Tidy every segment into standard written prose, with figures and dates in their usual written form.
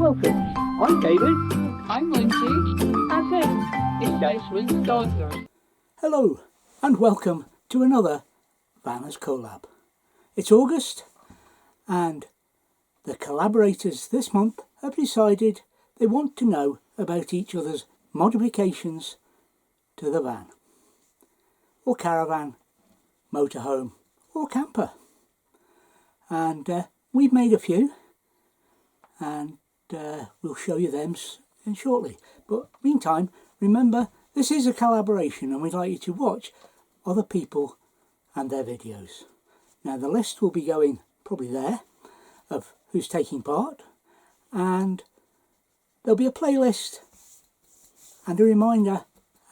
Welcome. I'm David. I'm Lindsay. And this is Desmond's Donders. Hello and welcome to another Vanners collab. It's August and the collaborators this month have decided they want to know about each other's modifications to the van or caravan, motorhome or camper. And we've made a few and we'll show you them shortly. But meantime, remember, this is a collaboration and we'd like you to watch other people and their videos. Now the list will be going probably there of who's taking part, and there'll be a playlist and a reminder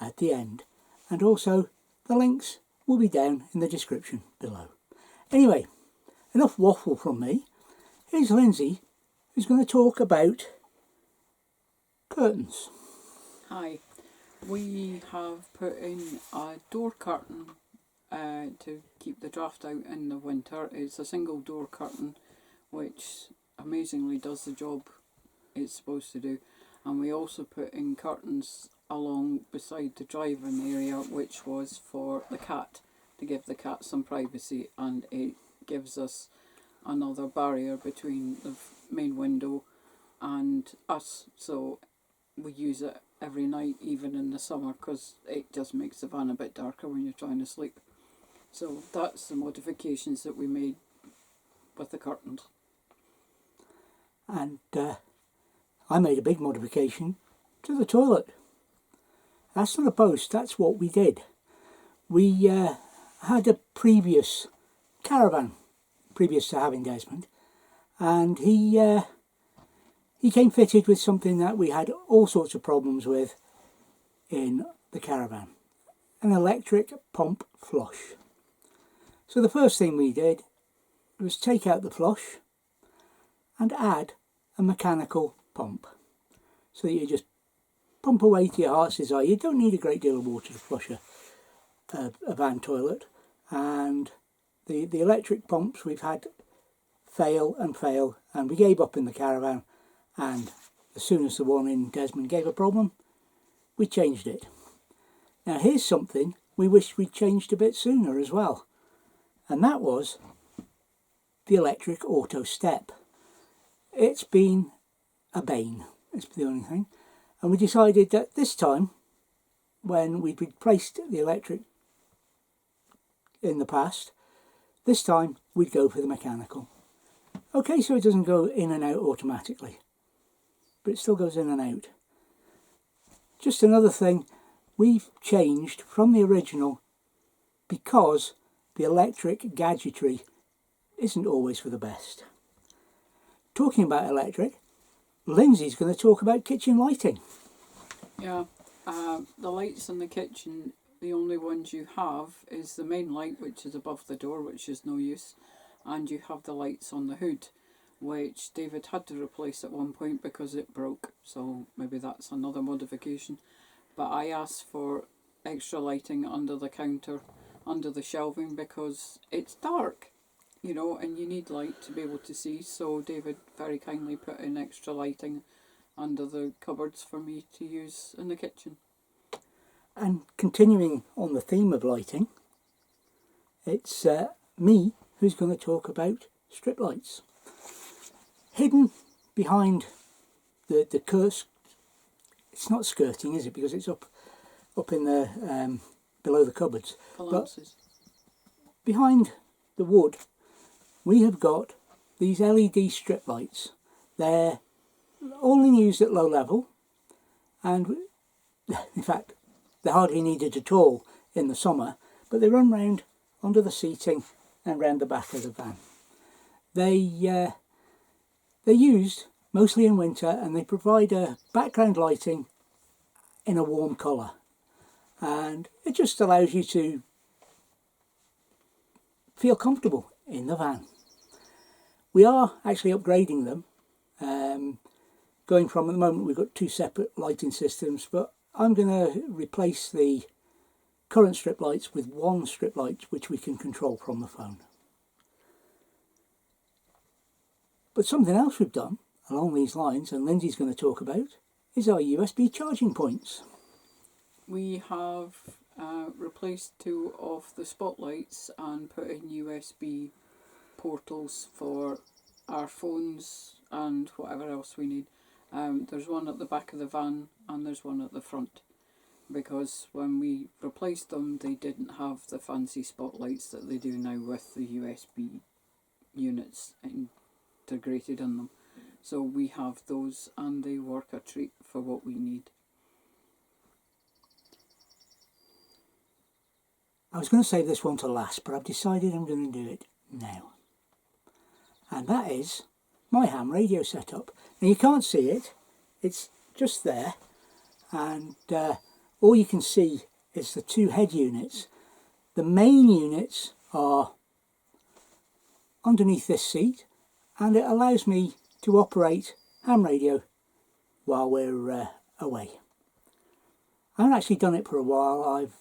at the end, and also the links will be down in the description below. Anyway, enough waffle from me. Here's Lindsay, who's going to talk about curtains. Hi. We have put in a door curtain to keep the draft out in the winter. It's a single door curtain which amazingly does the job it's supposed to do. And we also put in curtains along beside the driving area, which was for the cat, to give the cat some privacy, and it gives us another barrier between the main window and us, so we use it every night, even in the summer, because it just makes the van a bit darker when you're trying to sleep. So that's the modifications that we made with the curtains. And I made a big modification to the toilet. That's not a boast, that's what we did. We had a previous caravan, previous to having Desmond, and he came fitted with something that we had all sorts of problems with in the caravan, an electric pump flush. So the first thing we did was take out the flush and add a mechanical pump, so that you just pump away to your heart's desire. You don't need a great deal of water to flush a van toilet, and the electric pumps we've had fail, and we gave up in the caravan, and as soon as the one in Desmond gave a problem, we changed it. Now here's something we wish we'd changed a bit sooner as well, and that was the electric auto step. It's been a bane, it's the only thing, and we decided that this time, when we'd replaced the electric in the past, this time we'd go for the mechanical. Okay, so it doesn't go in and out automatically, but it still goes in and out. Just another thing, we've changed from the original because the electric gadgetry isn't always for the best. Talking about electric, Lindsay's going to talk about kitchen lighting. Yeah, the lights in the kitchen, the only ones you have is the main light, which is above the door, which is no use, and you have the lights on the hood, which David had to replace at one point because it broke, so maybe that's another modification. But I asked for extra lighting under the counter, under the shelving, because it's dark, you know, and you need light to be able to see, so David very kindly put in extra lighting under the cupboards for me to use in the kitchen. And continuing on the theme of lighting, it's me who's going to talk about strip lights. Hidden behind the curse, it's not skirting, is it, because it's up in the below the cupboards. Balances. But behind the wood we have got these LED strip lights. They're only used at low level, and in fact they're hardly needed at all in the summer, but they run round under the seating and round the back of the van. They're used mostly in winter, and they provide a background lighting in a warm colour, and it just allows you to feel comfortable in the van. We are actually upgrading them, going from, at the moment we've got two separate lighting systems, but I'm going to replace the current strip lights with one strip light which we can control from the phone. But something else we've done, along these lines, and Lindsay's going to talk about, is our USB charging points. We have replaced 2 of the spotlights and put in USB portals for our phones and whatever else we need. There's one at the back of the van and there's one at the front, because when we replaced them they didn't have the fancy spotlights that they do now with the USB units integrated in them. So we have those and they work a treat for what we need. I was going to save this one to last, but I've decided I'm going to do it now. And that is my ham radio setup. Now you can't see it, it's just there, and all you can see is the 2 head units. The main units are underneath this seat, and it allows me to operate ham radio while we're away. I haven't actually done it for a while, I've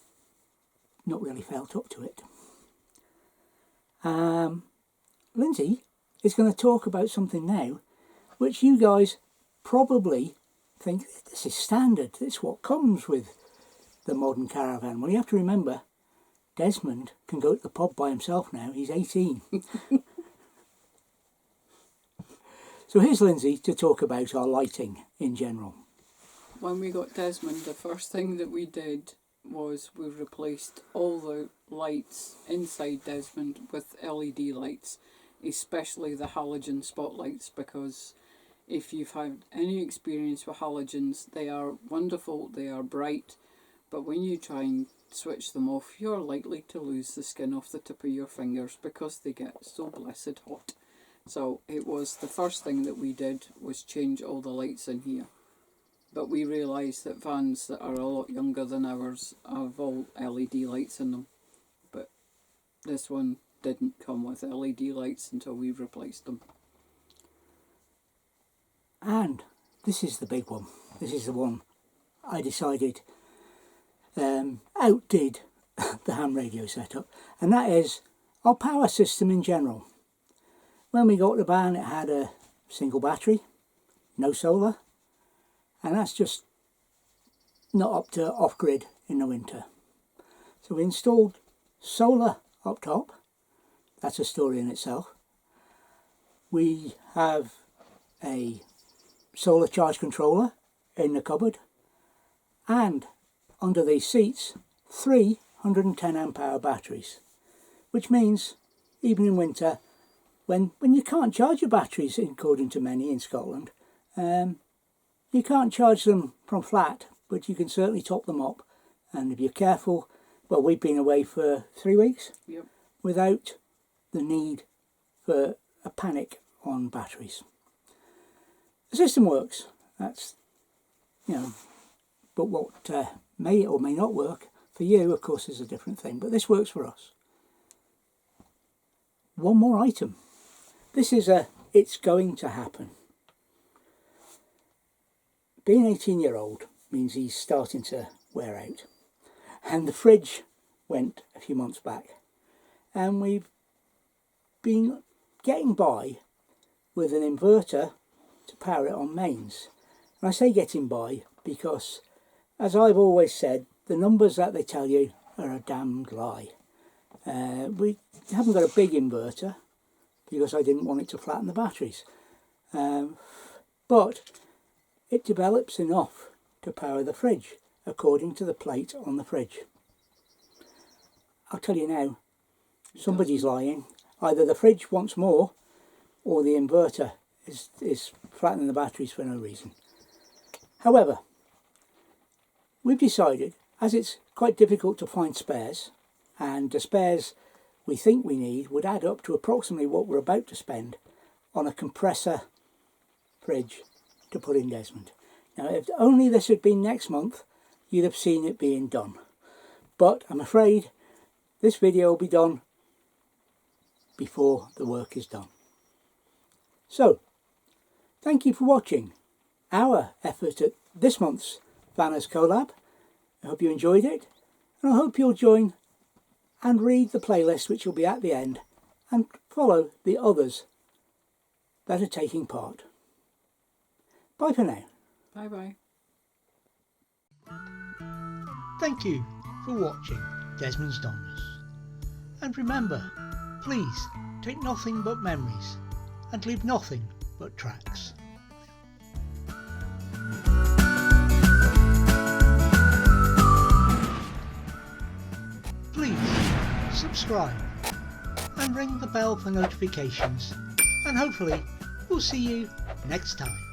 not really felt up to it. Lindsay is going to talk about something now which you guys probably think this is standard, this is what comes with the modern caravan. Well, you have to remember Desmond can go to the pub by himself now, he's 18. So here's Lindsay to talk about our lighting in general. When we got Desmond, the first thing that we did was we replaced all the lights inside Desmond with LED lights, especially the halogen spotlights, because if you've had any experience with halogens, they are wonderful, they are bright, but when you try and switch them off, you're likely to lose the skin off the tip of your fingers because they get so blessed hot. So it was the first thing that we did was change all the lights in here. But we realised that vans that are a lot younger than ours have all LED lights in them. But this one didn't come with LED lights until we replaced them. And this is the big one. This is the one I decided outdid the ham radio setup. And that is our power system in general. When we got the van, it had a single battery, no solar. And that's just not up to off-grid in the winter. So we installed solar up top. That's a story in itself. We have a solar charge controller in the cupboard, and under these seats 3 110 amp hour batteries, which means even in winter when you can't charge your batteries, according to many in Scotland, you can't charge them from flat, but you can certainly top them up. And if you're careful, well, we've been away for 3 weeks. Yep. Without the need for a panic on batteries. The system works, that's, you know, but what may or may not work for you, of course, is a different thing, but this works for us. One more item. This is a it's going to happen. Being 18-year-old means he's starting to wear out. And the fridge went a few months back. And we've been getting by with an inverter to power it on mains. And I say getting by because, as I've always said, the numbers that they tell you are a damned lie. We haven't got a big inverter because I didn't want it to flatten the batteries. But it develops enough to power the fridge, according to the plate on the fridge. I'll tell you now, somebody's lying. Either the fridge wants more, or the inverter is flattening the batteries for no reason. However, we've decided, as it's quite difficult to find spares, and the spares we think we need would add up to approximately what we're about to spend on a compressor fridge to put in Desmond. Now, if only this had been next month, you'd have seen it being done. But I'm afraid this video will be done before the work is done. So, thank you for watching our effort at this month's Vanners Collab. I hope you enjoyed it, and I hope you'll join and read the playlist, which will be at the end, and follow the others that are taking part. Bye for now. Bye bye. Thank you for watching Desmond's Donders. And remember, please take nothing but memories and leave nothing but tracks. Please subscribe and ring the bell for notifications, and hopefully we'll see you next time.